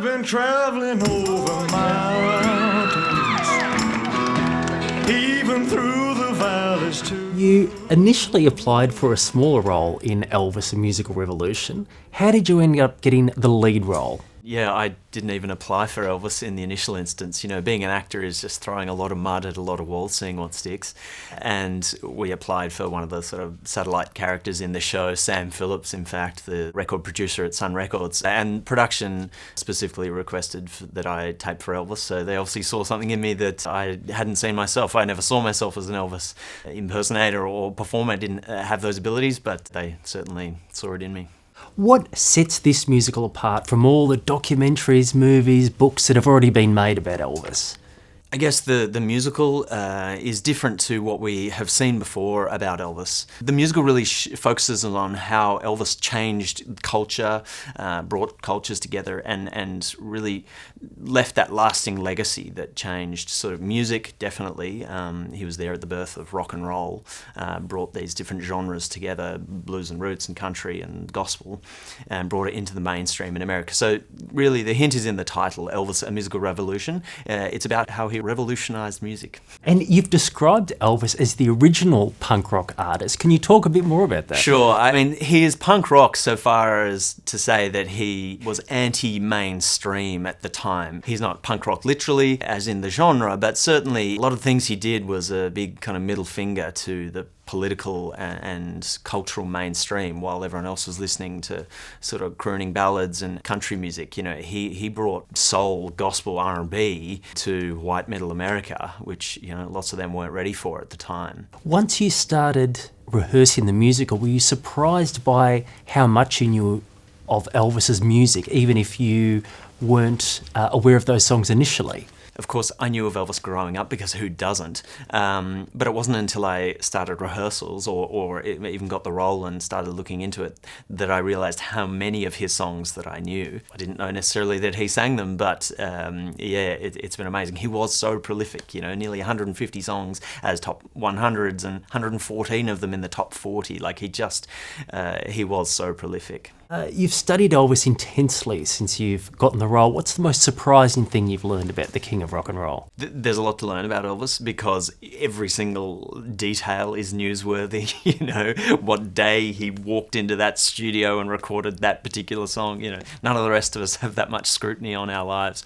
I've been traveling over mountains, even through the valleys too. You initially applied for a smaller role in Elvis A Musical Revolution. How did you end up getting the lead role? Yeah, I didn't even apply for Elvis in the initial instance. You know, being an actor is just throwing a lot of mud at a lot of walls, seeing what sticks. And we applied for one of the sort of satellite characters in the show, Sam Phillips, in fact, the record producer at Sun Records. And production specifically requested that I tape for Elvis, so they obviously saw something in me that I hadn't seen myself. I never saw myself as an Elvis impersonator or performer. I didn't have those abilities, but they certainly saw it in me. What sets this musical apart from all the documentaries, movies, books that have already been made about Elvis? I guess the musical is different to what we have seen before about Elvis. The musical really focuses on how Elvis changed culture, brought cultures together, and really left that lasting legacy that changed sort of music, definitely. He was there at the birth of rock and roll, brought these different genres together, blues and roots and country and gospel, and brought it into the mainstream in America. So really the hint is in the title, Elvis A Musical Revolution. It's about how he revolutionised music. And you've described Elvis as the original punk rock artist. Can you talk a bit more about that? Sure. I mean, he is punk rock so far as to say that he was anti-mainstream at the time. He's not punk rock literally, as in the genre, but certainly a lot of things he did was a big kind of middle finger to the political and cultural mainstream, while everyone else was listening to sort of crooning ballads and country music. You know, he brought soul, gospel, R&B to white middle America, which, you know, lots of them weren't ready for at the time. Once you started rehearsing the musical, were you surprised by how much you knew of Elvis's music, even if you weren't aware of those songs initially? Of course, I knew of Elvis growing up, because who doesn't? But it wasn't until I started rehearsals or even got the role and started looking into it that I realised how many of his songs that I knew. I didn't know necessarily that he sang them, but it's been amazing. He was so prolific, you know, nearly 150 songs as top 100s and 114 of them in the top 40. Like he was so prolific. You've studied Elvis intensely since you've gotten the role. What's the most surprising thing you've learned about the King of Rock and Roll? There's a lot to learn about Elvis, because every single detail is newsworthy. You know, what day he walked into that studio and recorded that particular song. You know, none of the rest of us have that much scrutiny on our lives.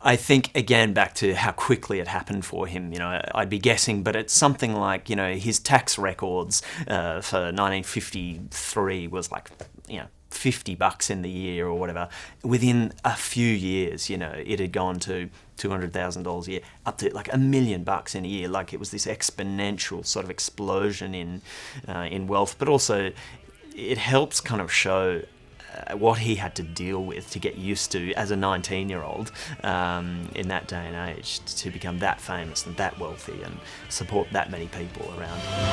I think, again, back to how quickly it happened for him, you know, I'd be guessing, but it's something like, you know, his tax records for 1953 was like, you know, $50 in the year or whatever. Within a few years, you know, it had gone to $200,000 a year, up to like $1 million in a year. Like, it was this exponential sort of explosion in wealth, but also it helps kind of show what he had to deal with to get used to as a 19-year-old in that day and age, to become that famous and that wealthy and support that many people around him.